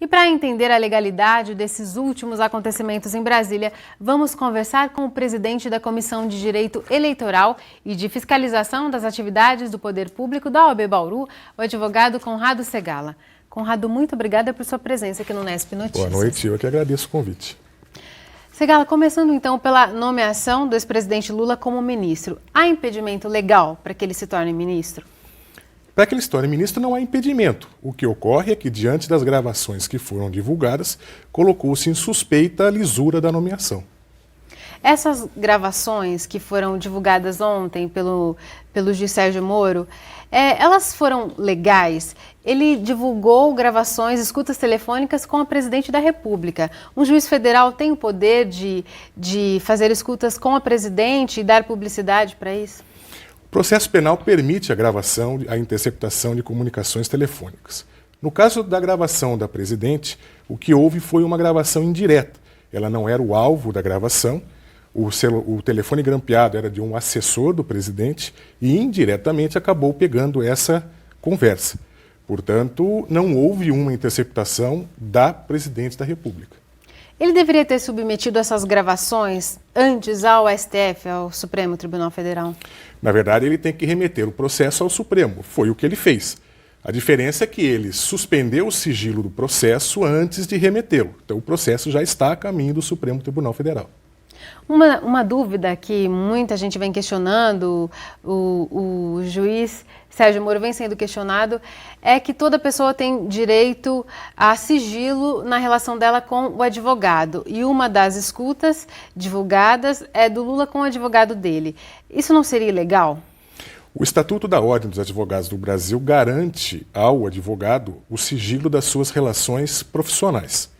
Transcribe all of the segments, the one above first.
E para entender a legalidade desses últimos acontecimentos em Brasília, vamos conversar com o presidente da Comissão de Direito Eleitoral e de Fiscalização das Atividades do Poder Público da OAB Bauru, o advogado Conrado Segala. Conrado, muito obrigada por sua presença aqui no Nesp Notícias. Boa noite, eu que agradeço o convite. Segala, começando então pela nomeação do ex-presidente Lula como ministro, há impedimento legal para que ele se torne ministro? Para que ele se torne ministro não há impedimento. O que ocorre é que, diante das gravações que foram divulgadas, colocou-se em suspeita a lisura da nomeação. Essas gravações que foram divulgadas ontem pelo juiz Sérgio Moro, elas foram legais? Ele divulgou gravações, escutas telefônicas com a presidente da República. Um juiz federal tem o poder de fazer escutas com a presidente e dar publicidade para isso? O processo penal permite a gravação, a interceptação de comunicações telefônicas. No caso da gravação da presidente, o que houve foi uma gravação indireta. Ela não era o alvo da gravação, o telefone grampeado era de um assessor do presidente e indiretamente acabou pegando essa conversa. Portanto, não houve uma interceptação da presidente da República. Ele deveria ter submetido essas gravações antes ao STF, ao Supremo Tribunal Federal? Na verdade, ele tem que remeter o processo ao Supremo. Foi o que ele fez. A diferença é que ele suspendeu o sigilo do processo antes de remetê-lo. Então, o processo já está a caminho do Supremo Tribunal Federal. Uma dúvida que muita gente vem questionando, o juiz Sérgio Moro vem sendo questionado, é que toda pessoa tem direito a sigilo na relação dela com o advogado. E uma das escutas divulgadas é do Lula com o advogado dele. Isso não seria ilegal? O Estatuto da Ordem dos Advogados do Brasil garante ao advogado o sigilo das suas relações profissionais.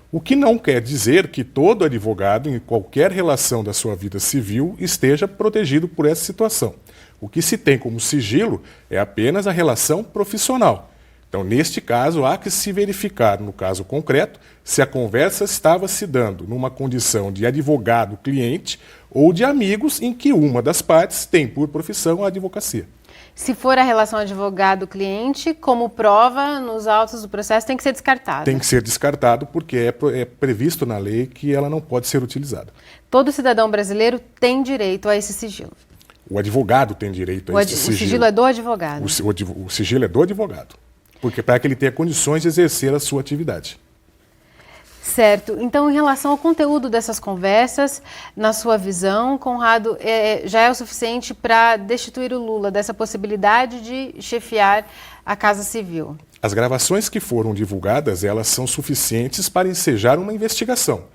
O que não quer dizer que todo advogado, em qualquer relação da sua vida civil, esteja protegido por essa situação. O que se tem como sigilo é apenas a relação profissional. Então, neste caso, há que se verificar, no caso concreto, se a conversa estava se dando numa condição de advogado-cliente ou de amigos em que uma das partes tem por profissão a advocacia. Se for a relação advogado-cliente, como prova nos autos do processo, tem que ser descartado. Tem que ser descartado porque é previsto na lei que ela não pode ser utilizada. Todo cidadão brasileiro tem direito a esse sigilo. O advogado tem direito a esse sigilo. O sigilo é do advogado. O sigilo é do advogado, porque para que ele tenha condições de exercer a sua atividade. Certo. Então, em relação ao conteúdo dessas conversas, na sua visão, Conrado, já é o suficiente para destituir o Lula dessa possibilidade de chefiar a Casa Civil? As gravações que foram divulgadas, elas são suficientes para ensejar uma investigação.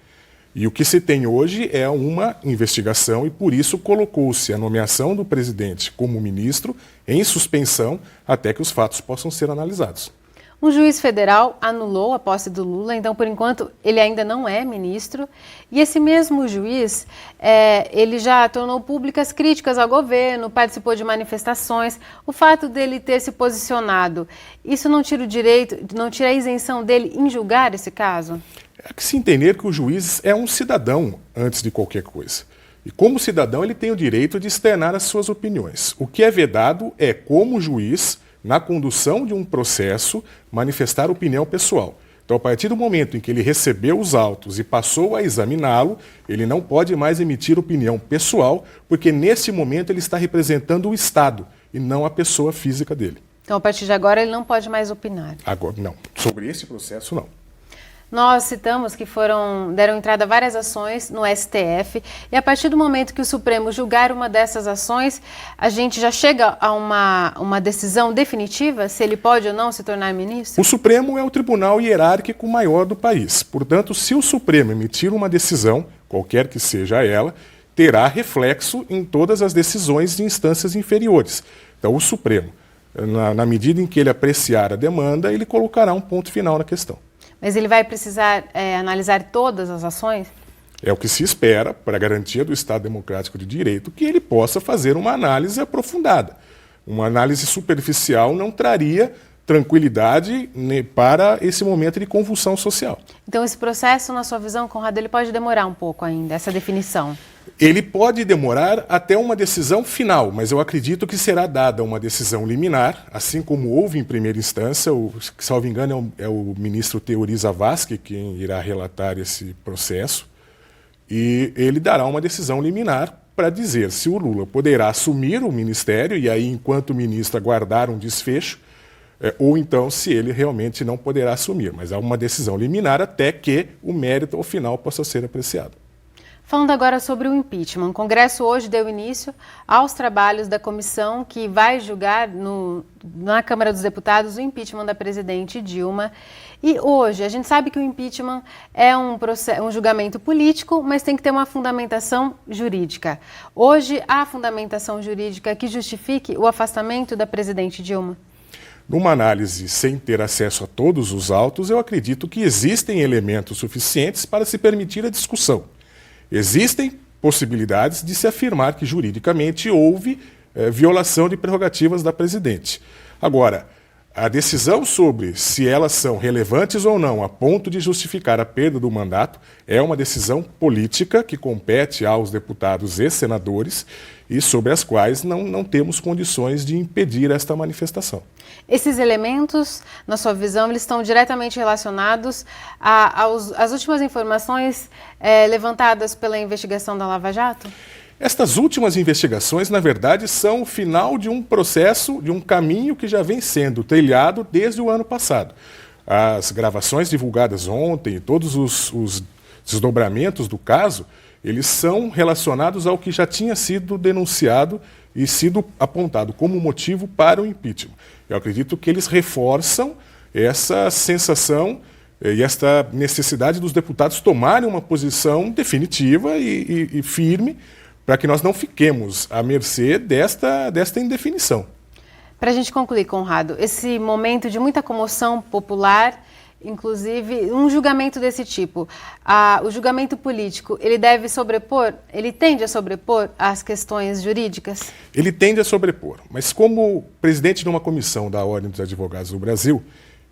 E o que se tem hoje é uma investigação e, por isso, colocou-se a nomeação do presidente como ministro em suspensão até que os fatos possam ser analisados. Um juiz federal anulou a posse do Lula, então, por enquanto, ele ainda não é ministro. E esse mesmo juiz, ele já tornou públicas críticas ao governo, participou de manifestações. O fato dele ter se posicionado, isso não tira o direito, não tira a isenção dele em julgar esse caso? É que se entender que o juiz é um cidadão antes de qualquer coisa. E como cidadão, ele tem o direito de externar as suas opiniões. O que é vedado é, como juiz, na condução de um processo, manifestar opinião pessoal. Então, a partir do momento em que ele recebeu os autos e passou a examiná-lo, ele não pode mais emitir opinião pessoal, porque nesse momento ele está representando o Estado e não a pessoa física dele. Então, a partir de agora, ele não pode mais opinar? Agora, não. Sobre esse processo, não. Nós citamos que deram entrada várias ações no STF e a partir do momento que o Supremo julgar uma dessas ações, a gente já chega a uma decisão definitiva se ele pode ou não se tornar ministro? O Supremo é o tribunal hierárquico maior do país. Portanto, se o Supremo emitir uma decisão, qualquer que seja ela, terá reflexo em todas as decisões de instâncias inferiores. Então, o Supremo, na medida em que ele apreciar a demanda, ele colocará um ponto final na questão. Mas ele vai precisar analisar todas as ações? É o que se espera, para a garantia do Estado Democrático de Direito, que ele possa fazer uma análise aprofundada. Uma análise superficial não traria tranquilidade para esse momento de convulsão social. Então, esse processo, na sua visão, Conrado, ele pode demorar um pouco ainda, essa definição? Ele pode demorar até uma decisão final, mas eu acredito que será dada uma decisão liminar, assim como houve em primeira instância, salvo engano é o ministro Teori Zavascki quem irá relatar esse processo, e ele dará uma decisão liminar para dizer se o Lula poderá assumir o ministério e aí, enquanto ministro, aguardar um desfecho, ou então se ele realmente não poderá assumir. Mas há uma decisão liminar até que o mérito ao final possa ser apreciado. Falando agora sobre o impeachment, o Congresso hoje deu início aos trabalhos da comissão que vai julgar na Câmara dos Deputados o impeachment da presidente Dilma. E hoje, a gente sabe que o impeachment é um julgamento político, mas tem que ter uma fundamentação jurídica. Hoje, há fundamentação jurídica que justifique o afastamento da presidente Dilma? Numa análise sem ter acesso a todos os autos, eu acredito que existem elementos suficientes para se permitir a discussão. Existem possibilidades de se afirmar que juridicamente houve violação de prerrogativas da presidente. Agora, a decisão sobre se elas são relevantes ou não a ponto de justificar a perda do mandato é uma decisão política que compete aos deputados e senadores e sobre as quais não temos condições de impedir esta manifestação. Esses elementos, na sua visão, eles estão diretamente relacionados às últimas informações levantadas pela investigação da Lava Jato? Estas últimas investigações, na verdade, são o final de um processo, de um caminho que já vem sendo trilhado desde o ano passado. As gravações divulgadas ontem, todos os desdobramentos do caso, eles são relacionados ao que já tinha sido denunciado e sido apontado como motivo para o impeachment. Eu acredito que eles reforçam essa sensação e esta necessidade dos deputados tomarem uma posição definitiva e firme para que nós não fiquemos à mercê desta indefinição. Para a gente concluir, Conrado, esse momento de muita comoção popular, inclusive um julgamento desse tipo, o julgamento político, ele tende a sobrepor as questões jurídicas? Ele tende a sobrepor, mas como presidente de uma comissão da Ordem dos Advogados do Brasil,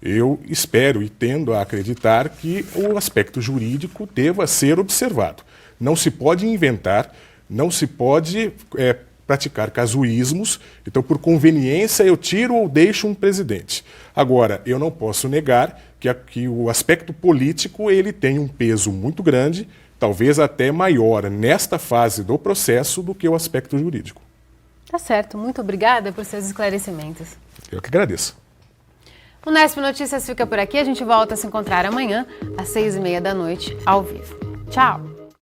eu espero e tendo a acreditar que o aspecto jurídico deva ser observado. Não se pode inventar, não se pode praticar casuísmos, então por conveniência eu tiro ou deixo um presidente. Agora, eu não posso negar que o aspecto político ele tem um peso muito grande, talvez até maior nesta fase do processo do que o aspecto jurídico. Tá certo, muito obrigada por seus esclarecimentos. Eu que agradeço. O Nesp Notícias fica por aqui, a gente volta a se encontrar amanhã às 6h30 da noite, ao vivo. Tchau!